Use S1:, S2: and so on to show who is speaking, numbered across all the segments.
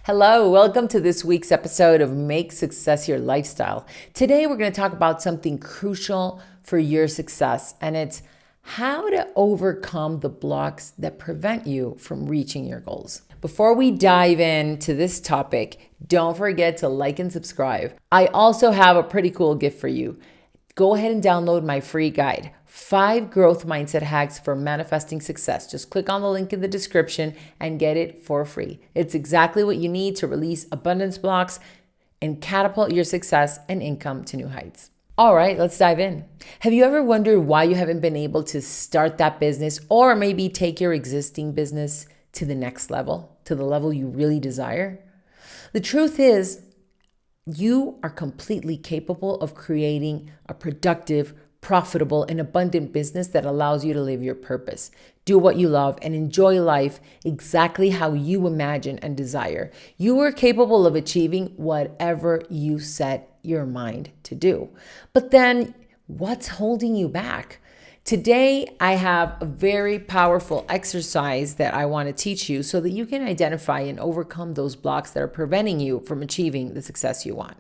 S1: Hello, welcome to this week's episode of Make Success Your Lifestyle. Today we're going to talk about something crucial for your success, and it's how to overcome the blocks that prevent you from reaching your goals. Before we dive into this topic, don't forget to like and subscribe. I also have a pretty cool gift for you. Go ahead and download my free guide, 5 growth mindset hacks for manifesting success. Just click on the link in the description and get it for free. It's exactly what you need to release abundance blocks and catapult your success and income to new heights. All right, let's dive in. Have you ever wondered why you haven't been able to start that business or maybe take your existing business to the next level, to the level you really desire? The truth is, you are completely capable of creating a productive, profitable, and abundant business that allows you to live your purpose, do what you love, and enjoy life exactly how you imagine and desire. You are capable of achieving whatever you set your mind to do. But then, what's holding you back? Today, I have a very powerful exercise that I want to teach you so that you can identify and overcome those blocks that are preventing you from achieving the success you want.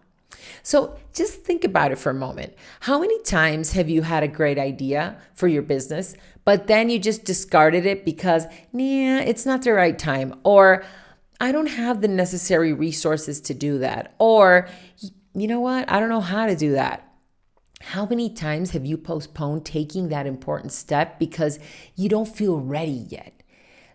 S1: So just think about it for a moment. How many times have you had a great idea for your business, but then you just discarded it because, it's not the right time, or I don't have the necessary resources to do that, or you know what, I don't know how to do that. How many times have you postponed taking that important step because you don't feel ready yet?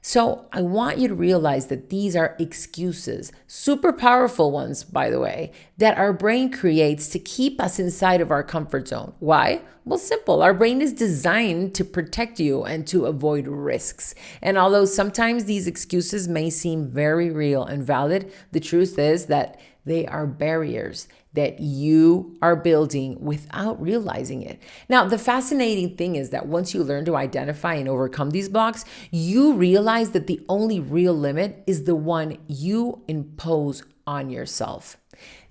S1: So I want you to realize that these are excuses, super powerful ones, by the way, that our brain creates to keep us inside of our comfort zone. Why? Well, simple. Our brain is designed to protect you and to avoid risks. And although sometimes these excuses may seem very real and valid, the truth is that they are barriers that you are building without realizing it. Now, the fascinating thing is that once you learn to identify and overcome these blocks, you realize that the only real limit is the one you impose on yourself.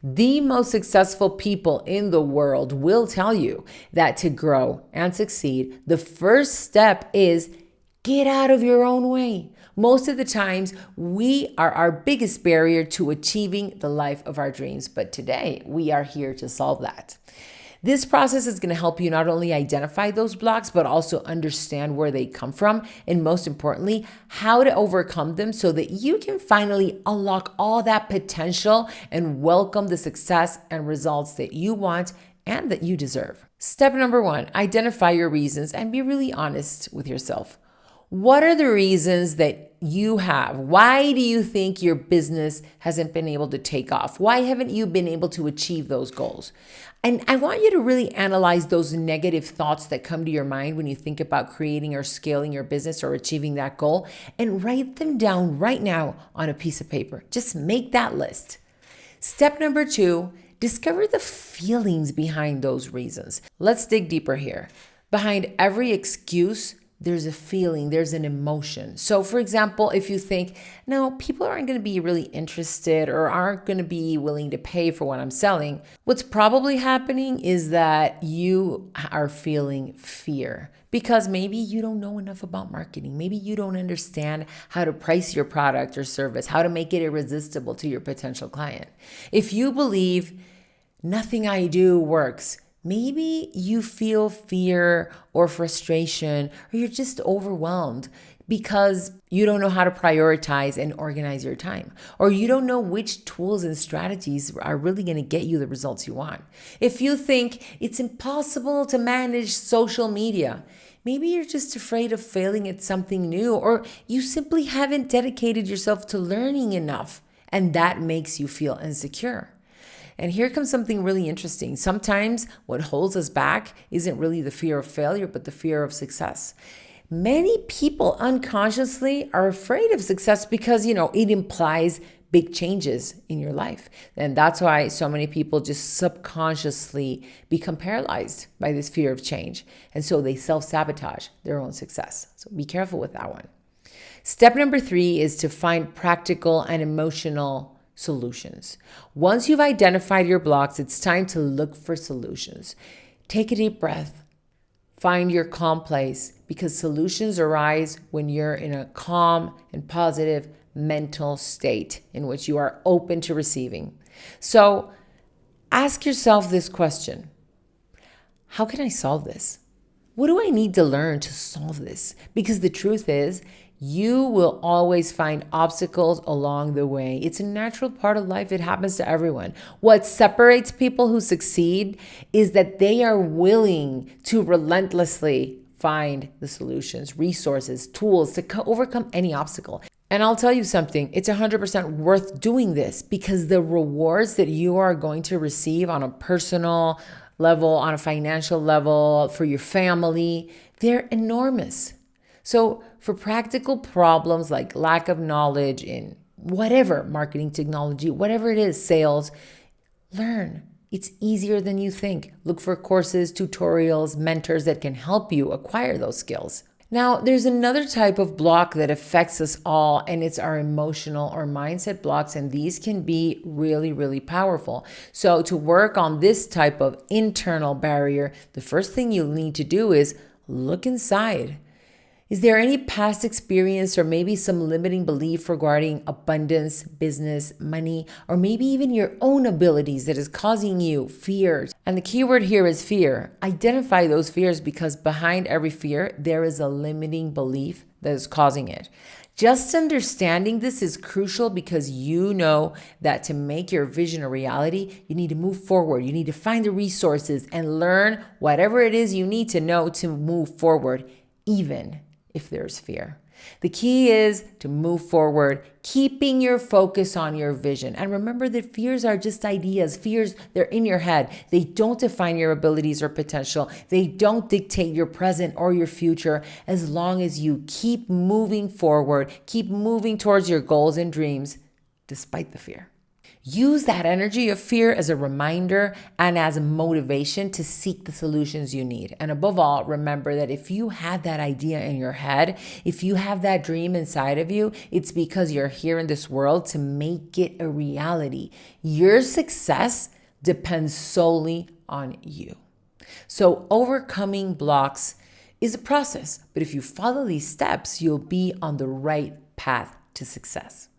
S1: The most successful people in the world will tell you that to grow and succeed, the first step is get out of your own way. Most of the times, we are our biggest barrier to achieving the life of our dreams. But today, we are here to solve that. This process is going to help you not only identify those blocks, but also understand where they come from. And most importantly, how to overcome them so that you can finally unlock all that potential and welcome the success and results that you want and that you deserve. Step number 1, identify your reasons and be really honest with yourself. What are the reasons that you have? Why do you think your business hasn't been able to take off? Why haven't you been able to achieve those goals? And I want you to really analyze those negative thoughts that come to your mind when you think about creating or scaling your business or achieving that goal, and write them down right now on a piece of paper. Just make that list. Step number 2, discover the feelings behind those reasons. Let's dig deeper here. Behind every excuse, there's a feeling, there's an emotion. So for example, if you think, no, people aren't going to be really interested or aren't going to be willing to pay for what I'm selling, what's probably happening is that you are feeling fear because maybe you don't know enough about marketing. Maybe you don't understand how to price your product or service, how to make it irresistible to your potential client. If you believe nothing I do works, maybe you feel fear or frustration, or you're just overwhelmed because you don't know how to prioritize and organize your time, or you don't know which tools and strategies are really going to get you the results you want. If you think it's impossible to manage social media, maybe you're just afraid of failing at something new, or you simply haven't dedicated yourself to learning enough, and that makes you feel insecure. And here comes something really interesting. Sometimes what holds us back isn't really the fear of failure, but the fear of success. Many people unconsciously are afraid of success because, it implies big changes in your life. And that's why so many people just subconsciously become paralyzed by this fear of change. And so they self-sabotage their own success. So be careful with that one. Step number 3 is to find practical and emotional solutions. Once you've identified your blocks, it's time to look for solutions. Take a deep breath. Find your calm place, because solutions arise when you're in a calm and positive mental state in which you are open to receiving. So ask yourself this question: how can I solve this? What do I need to learn to solve this? Because the truth is, you will always find obstacles along the way. It's a natural part of life. It happens to everyone. What separates people who succeed is that they are willing to relentlessly find the solutions, resources, tools to overcome any obstacle. And I'll tell you something, it's 100% worth doing this, because the rewards that you are going to receive on a personal level, on a financial level, for your family, they're enormous. So for practical problems like lack of knowledge in whatever, marketing, technology, whatever it is, sales, learn. It's easier than you think. Look for courses, tutorials, mentors that can help you acquire those skills. Now, there's another type of block that affects us all, and it's our emotional or mindset blocks, and these can be really, really powerful. So to work on this type of internal barrier, the first thing you'll need to do is look inside. Is there any past experience or maybe some limiting belief regarding abundance, business, money, or maybe even your own abilities that is causing you fears? And the key word here is fear. Identify those fears, because behind every fear, there is a limiting belief that is causing it. Just understanding this is crucial, because you know that to make your vision a reality, you need to move forward. You need to find the resources and learn whatever it is you need to know to move forward, even if there's fear. The key is to move forward, keeping your focus on your vision. And remember that fears are just ideas. Fears, they're in your head. They don't define your abilities or potential. They don't dictate your present or your future, as long as you keep moving forward, keep moving towards your goals and dreams, despite the fear. Use that energy of fear as a reminder and as a motivation to seek the solutions you need. And above all, remember that if you had that idea in your head, if you have that dream inside of you, it's because you're here in this world to make it a reality. Your success depends solely on you. So overcoming blocks is a process, but if you follow these steps, you'll be on the right path to success.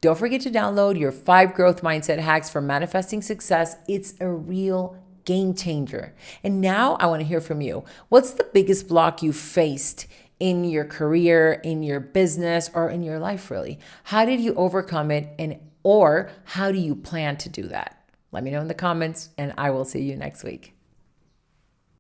S1: Don't forget to download your 5 growth mindset hacks for manifesting success. It's a real game changer. And now I want to hear from you. What's the biggest block you faced in your career, in your business, or in your life, really? How did you overcome it, or how do you plan to do that? Let me know in the comments, and I will see you next week.